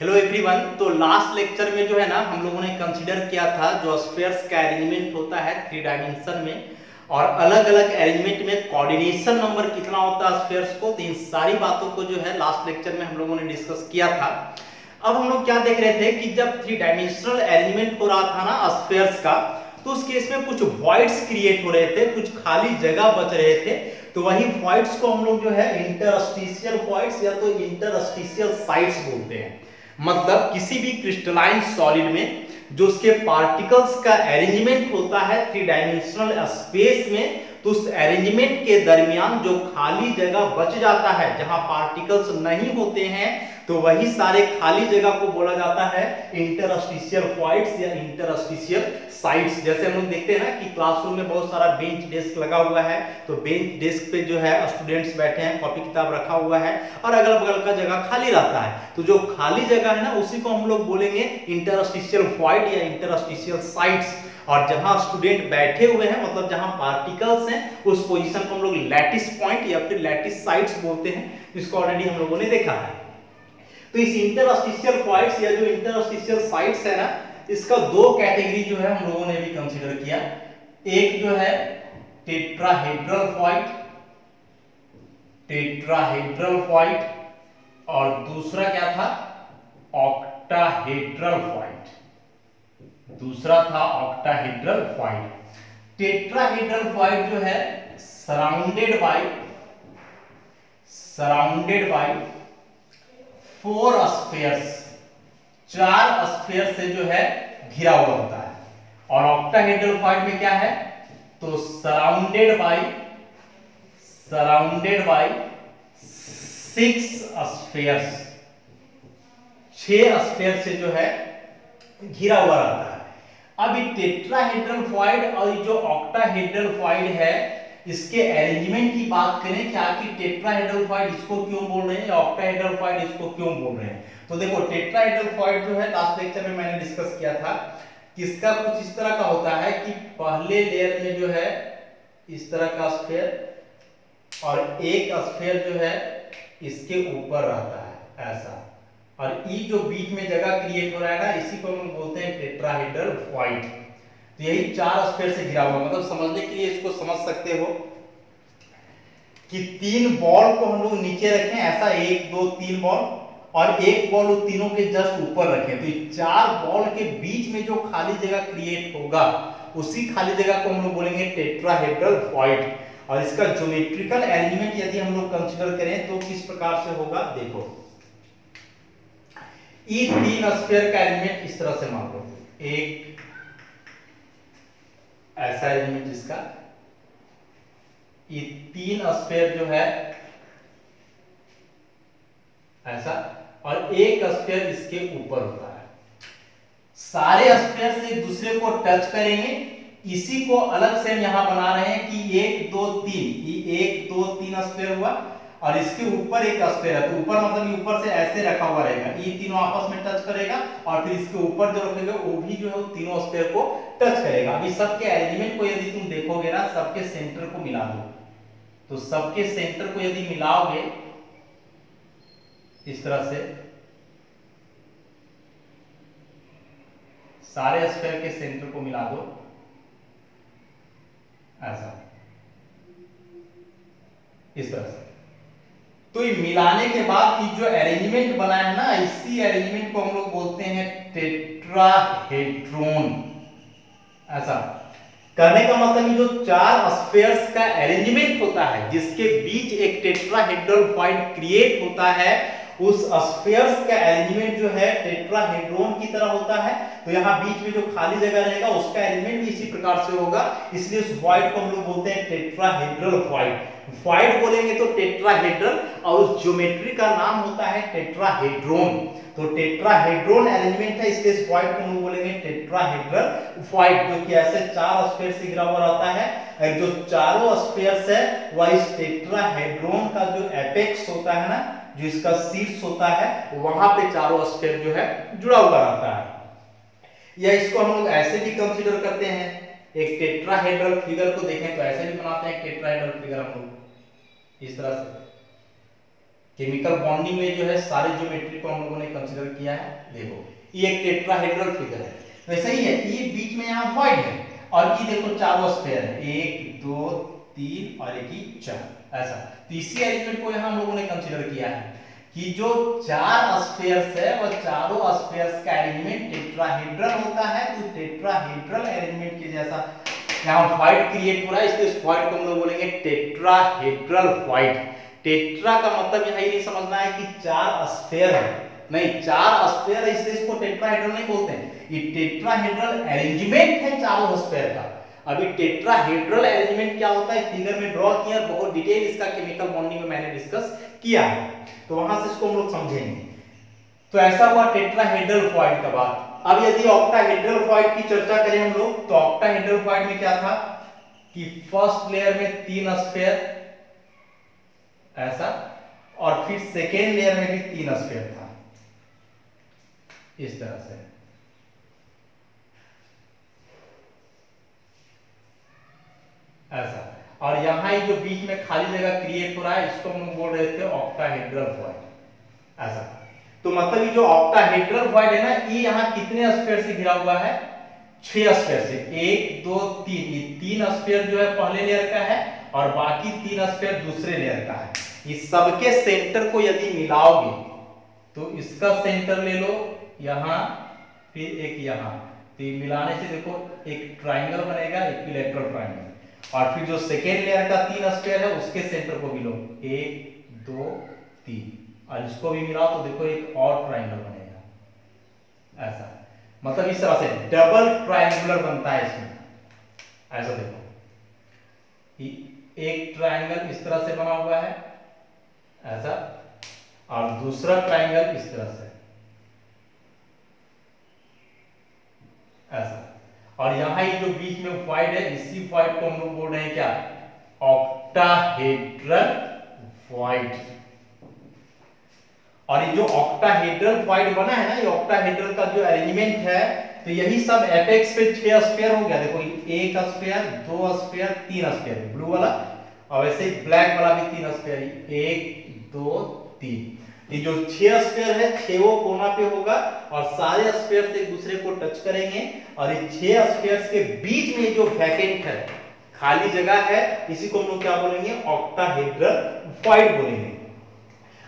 Hello everyone. तो last lecture में जो है ना हम लोगों ने कंसीडर किया था जो स्फीयर्स का अरेंजमेंट होता है 3 डायमेंशन में, और अलग अलग अरेंजमेंट में कोऑर्डिनेशन नंबर कितना होता है स्फीयर्स को। तो इन सारी बातों को जो है लास्ट लेक्चर में हम लोगों ने डिस्कस किया था। अब हम लोग क्या देख रहे थे कि जब 3 डायमेंशनल अरेंजमेंट हो रहा था ना स्फीयर्स का, तो उस केस में कुछ वॉइड्स क्रिएट हो रहे थे, कुछ खाली जगह बच रहे थे। तो वही वॉइड्स को हम लोग जो है इंटरस्टिशियल वॉइड्स या तो इंटरस्टिशियल साइट्स बोलते हैं। मतलब किसी भी क्रिस्टलाइन सॉलिड में जो उसके पार्टिकल्स का अरेंजमेंट होता है 3 डायमेंशनल स्पेस में, तो उस अरेंजमेंट के दरमियान जो खाली जगह बच जाता है जहां पार्टिकल्स नहीं होते हैं, तो वही सारे खाली जगह को बोला जाता है इंटरस्टिशियल वॉइड्स या इंटरस्टिशियल साइट्स। जैसे हम लोग देखते हैं ना कि क्लासरूम में बहुत सारा बेंच डेस्क लगा हुआ है, तो बेंच डेस्क पे जो है स्टूडेंट्स बैठे हैं, कॉपी किताब रखा हुआ है और अगल बगल का जगह खाली रहता है। तो जो खाली जगह है ना उसी को हम लोग बोलेंगे इंटरस्टिशियल वॉइड या इंटरस्टिशियल साइट्स। और जहां स्टूडेंट बैठे हुए हैं मतलब जहां पार्टिकल्स हैं उस पोजीशन को हम लोग लैटिस पॉइंट या फिर लैटिस साइट्स बोलते हैं। इसको ऑलरेडी हम लोगों ने देखा है। तो इस इंटरस्टिशियल वॉइड्स या जो इंटरस्टिशियल साइट्स है ना, इसका दो कैटेगरी जो है हम लोगों ने भी कंसीडर किया। एक जो है टेट्राहेड्रल वॉइड, टेट्राहेड्रल वॉइड, और दूसरा क्या था ऑक्टाहेड्रल वॉइड। दूसरा था ऑक्टाहेड्रल वॉइड। टेट्राहेड्रल वॉइड जो है सराउंडेड बाय 4 स्फीयर्स, 4 स्फीयर से जो है घिरा हुआ होता है। और ऑक्टाहेड्रल वॉइड में क्या है, तो सराउंडेड बाय 6 स्फीयर्स, 6 स्फीयर से जो है घिरा हुआ रहता है। अब ये टेट्राहेड्रल वॉइड और जो ऑक्टाहेड्रल वॉइड है इसके अरेंजमेंट की बात करें कि आखिर टेट्राहेड्रल वॉइड इसको क्यों बोल रहे हैं या ऑक्टाहेड्रल वॉइड इसको क्यों बोल रहे हैं। तो देखो टेट्राहेड्रल वॉइड जो है लास्ट लेक्चर में मैंने डिस्कस किया था कि इसका कुछ इस तरह का होता है कि पहले लेयर में जो है इस तरह का स्फीयर और एक स्फीयर जो है इसके ऊपर रहता है ऐसा, और ये जो बीच में जगह क्रिएट हो रहा है ना इसी को हम बोलते हैं टेट्राहेड्रल वॉइड। तो यही 4 स्फीयर से घिरा हुआ, मतलब समझने के लिए इसको समझ सकते हो कि 3 बॉल को हम लोग नीचे रखें ऐसा, 1 2 3 बॉल, और एक बॉल उन तीनों के जस्ट ऊपर रखें। तो ये 4 बॉल के बीच में जो खाली जगह क्रिएट होगा उसी खाली जगह को हम लोग बोलेंगे टेट्राहेड्रल वॉइड। और इसका ज्योमेट्रिकल अरेंजमेंट यदि हम लोग कंसीडर करें तो किस प्रकार से होगा, देखो ये 3 स्फीयर का अरेंजमेंट इस तरह से मान लो, एक ऐसा अरेंजमेंट जिसका ये 3 स्फीयर जो है ऐसा और एक स्फीयर इसके ऊपर होता है। सारे स्फीयर से एक दूसरे को टच करेंगे, इसी को अलग से हम यहां बना रहे हैं कि 1 2 3, ये 1 2 3 स्फीयर हुआ और इसके ऊपर एक स्फीयर है। तो ऊपर मतलब ये ऊपर से ऐसे रखा हुआ रहेगा, ये तीनों आपस में टच करेगा और फिर इसके ऊपर जो रखेंगे वो भी जो है तीनों स्फीयर को टच करेगा। अभी सबके अरेंजमेंट को यदि तुम देखोगे ना, सबके सेंटर को मिला दो, तो सबके सेंटर को यदि मिलाओगे इस तरह से, सारे स्फीयर के सेंटर को मिला दो ऐसा, इस तरह से। तो ये मिलाने के बाद ये जो अरेंजमेंट बना है ना, इसी अरेंजमेंट को हम लोग बोलते हैं टेट्राहेड्रॉन। ऐसा करने का मतलब ये जो 4 स्फीयर्स का अरेंजमेंट होता है जिसके बीच एक टेट्राहेड्रल वॉइड क्रिएट होता है, उस स्फीयर्स का अरेंजमेंट जो है टेट्राहेड्रॉन की तरह होता है। तो यहाँ बीच में जो खाली जगह रहेगा उसका अरेंजमेंट भी इसी प्रकार से होगा, इसलिए उस वॉइड को हम लोग बोलते हैं टेट्राहेड्रल वॉइड। वॉइड बोलेंगे तो टेट्राहेड्रल और उस ज्योमेट्री का नाम होता है टेट्राहेड्रॉन। तो टेट्राहेड्रॉन अरेंजमेंट है, इसलिए इस वॉइड को हम बोलेंगे टेट्राहेड्रल वॉइड, जो कि ऐसे 4 स्फीयर से घिरा हुआ रहता है। जो चारों स्फीयर्स है वह इस टेट्राहेड्रॉन का जो एपेक्स होता है ना, जो इसका शीर्ष होता है, वहां पे चारों स्फीयर जो है जुड़ा हुआ रहता है। या इसको हम लोग ऐसे भी कंसीडर करते हैं, एक टेट्राहेड्रल फिगर को देखें तो ऐसे भी बनाते हैं टेट्राहेड्रल फिगर हम लोग इस तरह से। केमिकल बॉन्डिंग में जो है सारे ज्योमेट्री को हम लोगों ने कंसीडर किया है। देखो ये एक टेट्राहेड्रल फिगर है, वैसे ही है, ये बीच में यहाँ वॉइड है और ये देखो चारों स्फीयर है, 1 2 3 और एक ही 4 ऐसा। तो इसी एलिमेंट को यहाँ हम लोगों ने कंसीडर किया है कि जो 4 स्फीयर्स है वो चारों स्फीयर्स का एलिमेंट टेट्राहेड्रल होता है। तो टेट्राहेड्रल एलिमेंट के जैसा यहाँ वॉइड क्रिएट हो रहा है, इसलिए इस वॉइड को हम लोग बोलेंगे टेट्राहेड्रल वॉइड। टेट्रा का मतलब यहाँ ये नहीं समझना है कि 4 स्फीयर है, नहीं 4 स्फीयर है इसलिए इसको टेट्राहेड्रल नहीं बोलते हैं, ये टेट्राहेड्रल अरेंजमेंट है चारों स्फीयर का। अभी टेट्राहेड्रल अरेंजमेंट क्या होता है फिगर में ड्रॉ किया, बहुत डिटेल इसका केमिकल बॉन्डिंग में मैंने डिस्कस किया है, तो वहां से इसको हम लोग समझेंगे। तो ऐसा हुआ टेट्राहेड्रल वॉइड का बात। अब यदि ऑक्टाहेड्रल वॉइड की चर्चा करें हम लोग, तो ऑक्टाहेड्रल वॉइड में क्या था कि फर्स्ट लेयर में 3 स्फीयर ऐसा, और फिर सेकेंड लेयर में भी 3 स्फीयर था इस तरह से ऐसा, और यहां ही जो बीच में खाली जगह क्रिएट हो रहा है इसको हम बोल रहे थे ऑक्टाहेड्रल वॉइड ऐसा। तो मतलब ये जो ऑक्टाहेड्रल वॉइड है ना, ये यहाँ कितने स्फीयर से घिरा हुआ है, 6 स्फीयर से, 1 2 3, ये 3 स्फीयर जो है पहले लेयर का है और बाकी 3 स्फीयर दूसरे लेयर का है। इस सबके सेंटर को यदि मिलाओगे तो इसका सेंटर ले लो यहाँ, फिर एक यहाँ, तो ये मिलाने से देखो एक ट्राइंगल बनेगा, इक्विलैटरल ट्राइंगल। और फिर जो सेकेंड लेयर का 3 स्फीयर है उसके सेंटर को भी लो, 1 2 3, और इसको भी मिलाओ तो देखो एक और ट्राइंगल बनेगा ऐसा। मतलब इस तरह से डबल ट्रायंगुलर बनता है इसमें ऐसा। देखो एक ट्रायंगल इस तरह से बना हुआ है ऐसा, और दूसरा ट्रायंगल इस तरह से ऐसा, और यहां ये जो बीच में वॉइड है इसी वॉइड को हम लोग बोल रहे हैं क्या, ऑक्टाहेड्रल वॉइड। और ये जो ऑक्टाहेड्रल वॉइड बना है ना, ये ऑक्टाहेड्रल का जो अरेंजमेंट है, तो यही सब एपेक्स पे 6 स्फीयर हो गया। देखो 1 स्फीयर 2 स्फीयर 3 स्फीयर ब्लू वाला, और वैसे ब्लैक वाला भी 3 स्फीयर, 1 2 3। ये जो 6 स्फीयर है 6 कोना पे होगा और सारे स्फीयर एक दूसरे को टच करेंगे, और ये 6 स्फीयर के बीच में जो वैकेंट है, खाली जगह है, इसी को हम लोग क्या बोलेंगे, ऑक्टाहेड्रल वॉइड बोलेंगे।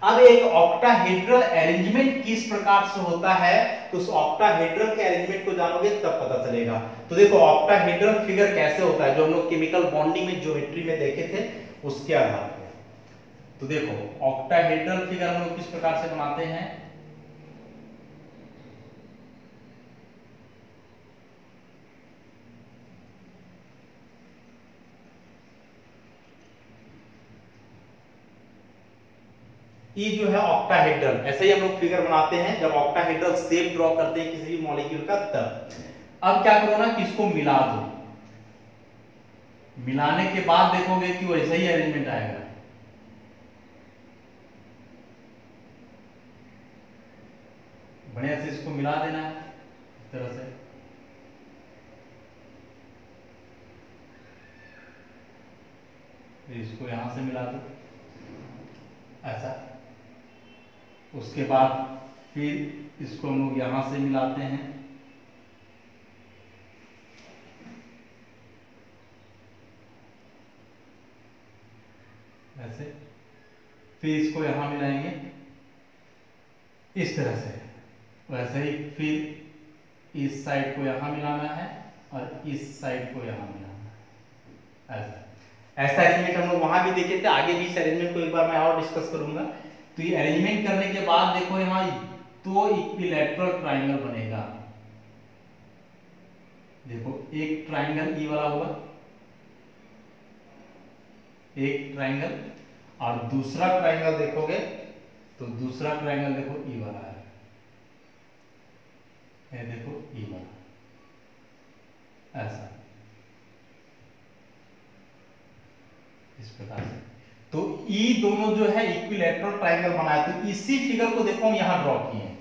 अब एक ऑक्टाहेड्रल अरेंजमेंट किस प्रकार से होता है, तो उस ऑक्टाहेड्रल के अरेंजमेंट को जानोगे तब पता चलेगा। तो देखो ऑक्टाहेड्रल फिगर कैसे होता है, जो हम लोग केमिकल बॉन्डिंग में ज्योमेट्री में देखे थे उसके आधार पर। तो देखो ऑक्टाहेड्रल फिगर हम लोग किस प्रकार से बनाते हैं, ये जो है ऑक्टाहेड्रल, ऐसे ही हम लोग फिगर बनाते हैं जब ऑक्टाहेड्रल शेप ड्रॉ करते हैं किसी भी मॉलिक्यूल का तब। अब क्या करो ना कि इसको मिला दो, मिलाने के बाद देखोगे कि वैसा ही अरेंजमेंट आएगा। बढ़िया से इसको मिला देना है इस तरह से, इसको यहां से मिला दो ऐसा। उसके बाद फिर इसको हम लोग यहां से मिलाते हैं ऐसे, फिर इसको यहां मिलाएंगे इस तरह से, वैसे ही फिर इस साइड को यहां मिलाना है और इस साइड को यहां मिलाना है ऐसा। ऐसा अरेंजमेंट हम लोग वहां भी देखे थे, आगे भी इस अरेंजमेंट को एक बार मैं और डिस्कस करूंगा। तो ये अरेंजमेंट करने के बाद देखो यहाँ 2 इक्विलैटरल ट्रायंगल बनेगा। देखो एक ट्रायंगल ई वाला होगा, एक ट्रायंगल, और दूसरा ट्रायंगल देखोगे तो दूसरा ट्रायंगल देखो ई वाला है, ये देखो ई वाला ऐसा, इस प्रकार से। तो ई दोनों जो है इक्विलैटरल ट्रायंगल बनाए, तो इसी फिगर को देखो हम यहां ड्रॉ किए हैं।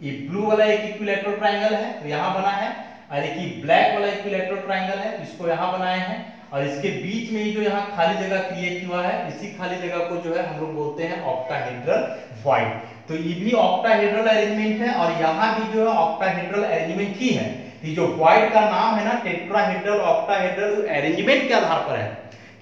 ये ब्लू वाला एक इक्विलैटरल ट्रायंगल है तो यहां बना है, और एक ब्लैक वाला इक्विलैटरल ट्रायंगल है इसको यहां बनाए हैं, और इसके बीच में ही जो यहाँ खाली जगह क्रिएट हुआ है, इसी खाली जगह को जो है हम लोग बोलते हैं ऑक्टाहेड्रल वॉइड। तो ये भी ऑक्टाहेड्रल अरेंजमेंट है और यहाँ भी जो है ऑक्टाहेड्रल अरेंजमेंट ही है। ये जो वॉइड का नाम है ना टेट्राहेड्रल ऑक्टाहेड्रल अरेंजमेंट के आधार पर है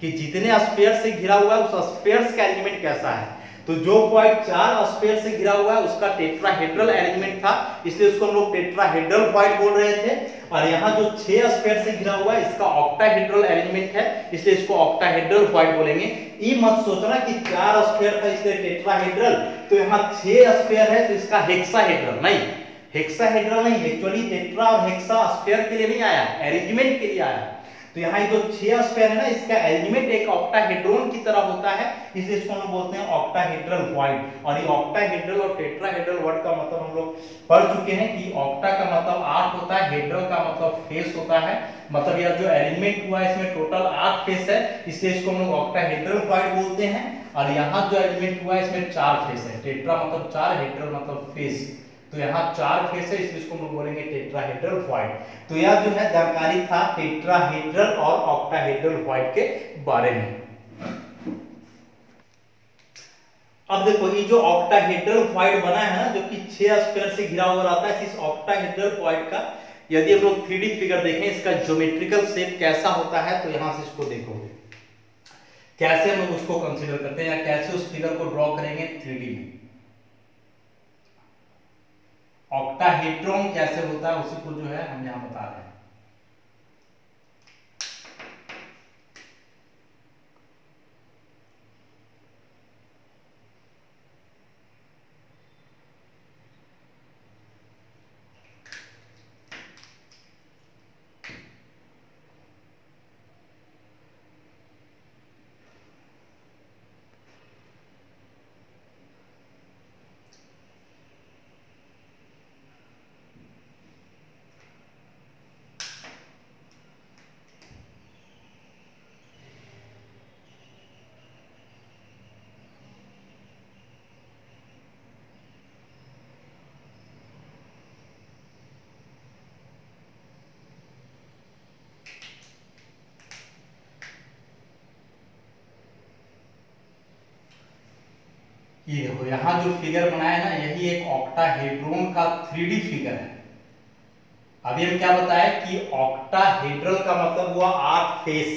कि जितने स्फीयर से घिरा हुआ है उस स्फीयर्स का अरेंजमेंट कैसा है। तो जो वॉइड 4 स्फीयर से घिरा हुआ है उसका टेट्राहेड्रल अरेंजमेंट था, इसलिए उसको हम लोग टेट्राहेड्रल वॉइड बोल रहे थे। और यहाँ जो 6 स्फीयर से घिरा हुआ है इसका ऑक्टाहेड्रल अरेंजमेंट है, इसलिए इसको ऑक्टाहेड्रल वॉइड बोलेंगे। ये मत सोचना कि 4 स्फीयर था इसलिए टेट्राहेड्रल, तो यहाँ 6 स्फीयर है तो इसका हेक्साहेड्रल नहीं, हेक्साहेड्रल नहीं, एक्चुअली टेट्रा और हेक्सा स्फीयर के लिए नहीं आया, अरेंजमेंट के लिए आया। तो यहाँ ये जो 6 स्फीयर है ना इसका अरेंजमेंट एक ऑक्टाहेड्रॉन की तरह होता है, इसलिए इसको हम बोलते हैं ऑक्टाहेड्रल वॉइड। और ये ऑक्टाहेड्रल और टेट्राहेड्रल वर्ड का मतलब हम लोग पढ़ चुके हैं कि ऑक्टा का मतलब 8 होता है, हेड्रल का मतलब फेस होता है, मतलब यह जो अरेंजमेंट हुआ है इसमें टोटल 8 फेस है, इसलिए इसको हम लोग ऑक्टाहेड्रल वॉइड बोलते हैं। और यहाँ जो अरेंजमेंट हुआ है इसमें 4 फेस है, टेट्रा मतलब 4, हेड्रल मतलब फेस, तो यहाँ 4 फेस है, इसलिए इसको हम लोग बोलेंगे टेट्राहेड्रल वॉइड। तो यह जो है जानकारी था टेट्राहेड्रल और ऑक्टाहेड्रल वॉइड के बारे में। अब देखो ये जो ऑक्टाहेड्रल वॉइड बना है ना, जो कि 6 स्फीयर से घिरा हुआ रहता है, इस ऑक्टाहेड्रल वॉइड का यदि हम लोग 3D फिगर देखें इसका ज्योमेट्रिकल शेप कैसा होता है, तो यहां से इसको देखोगे कैसे हम लोग उसको कंसीडर करते हैं या कैसे उस फिगर को ड्रॉ करेंगे 3D में। ऑक्टाहेड्रॉन कैसे होता है उसी को जो है हम यहां बता रहे हैं। ये देखो यहाँ जो फिगर बनाया ना यही एक ऑक्टाहेड्रॉन का 3D फिगर है। अभी हम क्या बताए कि ऑक्टाहेड्रल का मतलब हुआ 8 फेस।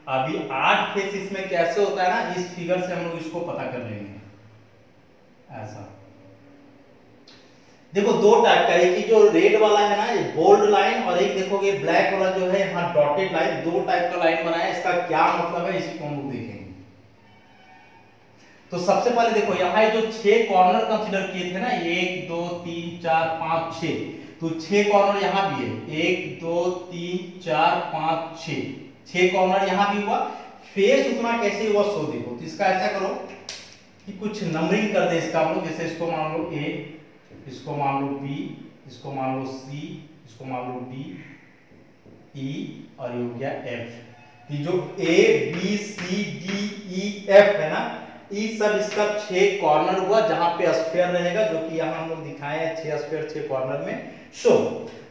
अभी 8 फेस इसमें कैसे होता है ना, इस फिगर से हम लोग इसको पता कर लेंगे। ऐसा देखो 2 टाइप का, एक जो रेड वाला है ना ये बोल्ड लाइन, और एक देखोगे ब्लैक वाला जो है यहाँ डॉटेड लाइन। 2 टाइप का लाइन बनाया, इसका क्या मतलब है इसी को हम लोग देखेंगे। तो सबसे पहले देखो यहाँ जो 6 कॉर्नर कंसीडर किए थे ना, 1 2 3 4 5 6, तो 6 कॉर्नर यहाँ भी है, 1 2 3 4 5 6 कॉर्नर यहाँ भी हुआ। फेस उतना कैसे हुआ सो देखो, तो इसका ऐसा करो कि कुछ नंबरिंग कर दे इसका हम लोग, जैसे इसको मान लो A, इसको मान लो B, इसको मान लो C, इसको मान लो D, E और ये हो गया F। ये जो A B C D E F है ना, ये सब इसका 6 कॉर्नर हुआ जहां पे स्फीयर रहेगा, जो कि यहां हम लोग दिखाए हैं 6 स्फीयर 6 कॉर्नर में। सो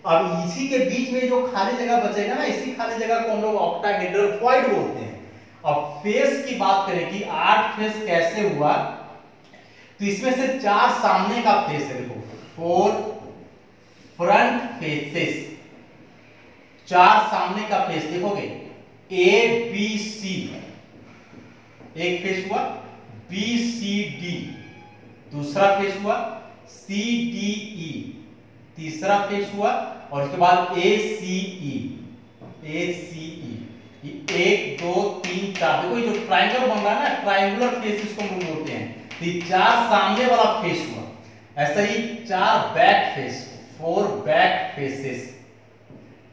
अब इसी के बीच में जो खाली जगह बचेगा ना, इसी खाली जगह को हम लोग ऑक्टाहेड्रल वॉइड बोलते हैं। अब फेस की बात करें कि 8 फेस कैसे हुआ, तो इसमें से 4 सामने का फेस है, देखो 4 फ्रंट फेसेस, 4 सामने का फेस देखोगे A B C एक फेस हुआ, B C D दूसरा फेस हुआ, C D E तीसरा फेस हुआ, और उसके बाद A C E 1 2 3 4। देखो ये जो ट्रायंगल बन रहा है ना, ट्रायंगुलर फेस इसको हम बोलते हैं। तो ये 4 सामने वाला फेस हुआ, ऐसा ही 4 बैक फेस, 4 बैक फेसेस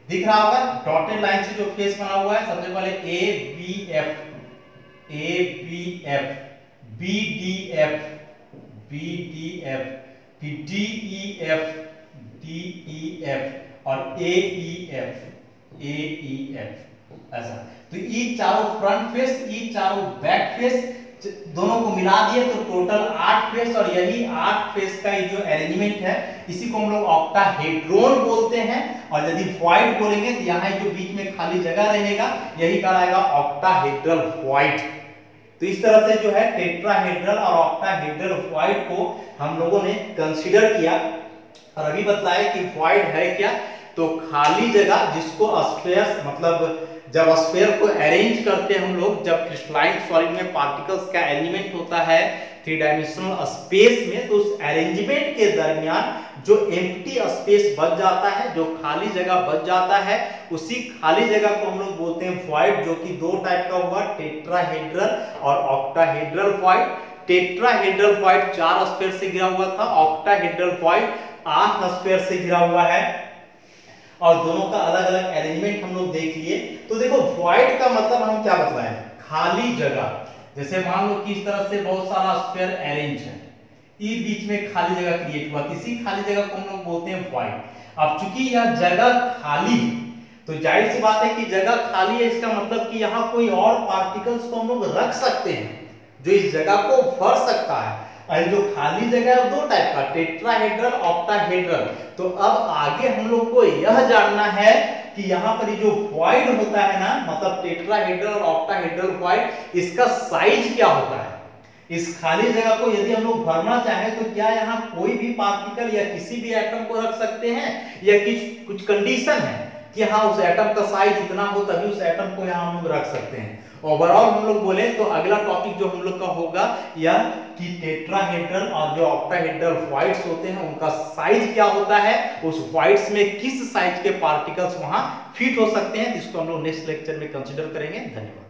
दिख रहा होगा। डॉटेड लाइन से जो फेस बना हुआ है, सबसे पहले A B F B D F फिर D E F और A E F ऐसा। तो ये चारों फ्रंट फेस, ये चारों बैक फेस, दोनों को मिला दिए तो टोटल 8 फेस, और यही 8 फेस का ये जो अरेंजमेंट है इसी को हम लोग ऑक्टाहेड्रॉन बोलते हैं। और यदि वॉइड बोलेंगे तो यहाँ जो बीच में खाली जगह रहेगा यही कहलाएगा ऑक्टाहेड्रल वॉइड। तो इस तरह से जो है टेट्राहेड्रल और ऑक्टाहेड्रल वॉइड को हम लोगों ने कंसीडर किया, और अभी बतलाया कि वॉइड है क्या, तो खाली जगह जिसको स्फीयर, मतलब जब स्फीयर को अरेंज करते हैं हम लोग, जब क्रिस्टलाइन सॉलिड में पार्टिकल्स का अरेंजमेंट होता है 3 डायमेंशनल स्पेस में, तो उस अरेंजमेंट के दरमियान जो एम्प्टी स्पेस बच जाता है, जो खाली जगह बच जाता है, उसी खाली जगह को हम लोग बोलते हैं वॉइड, जो कि 2 टाइप का हुआ, टेट्राहेड्रल और octahedral void. Tetrahedral void 4 sphere से घिरा हुआ था, ऑक्टाहेड्रल वॉइड 8 स्फीयर से घिरा हुआ है, और दोनों का अलग अलग अरेंजमेंट हम लोग देख लिए। तो देखो वॉइड का मतलब हम क्या बतलाएं, खाली जगह। जैसे मान लो कि इस तरह से बहुत सारा स्फीयर अरेंज है, ये बीच में खाली जगह क्रिएट हुआ, किसी खाली जगह को हम लोग बोलते हैं वॉइड। अब चूंकि यह जगह खाली है तो जाहिर सी बात है कि जगह खाली है, इसका मतलब कि यहाँ कोई और पार्टिकल्स को हम लोग रख सकते हैं जो इस जगह को भर सकता है। और जो खाली जगह है 2 टाइप का, टेट्राहेड्रल, ऑक्टाहेड्रल। तो अब आगे हम लोग को यह जानना है कि यहाँ पर जो वॉइड होता है ना, मतलब टेट्राहेड्रल और ऑक्टाहेड्रल वॉइड, इसका साइज क्या होता है। इस खाली जगह को यदि हम लोग भरना चाहें तो क्या यहाँ कोई भी पार्टिकल या किसी भी एटम को रख सकते हैं, या कुछ कंडीशन है कि हाँ उस एटम का साइज इतना हो तभी उस एटम को यहाँ हम लोग रख सकते हैं। ओवरऑल हम लोग बोले तो अगला टॉपिक जो हम लोग का होगा यह कि टेट्राहेड्रल और जो ऑक्टाहेड्रल वॉइड्स होते हैं उनका साइज क्या होता है, उस वॉइड्स में किस साइज के पार्टिकल्स वहां फिट हो सकते हैं, जिसको हम लोग नेक्स्ट लेक्चर में कंसीडर करेंगे। धन्यवाद।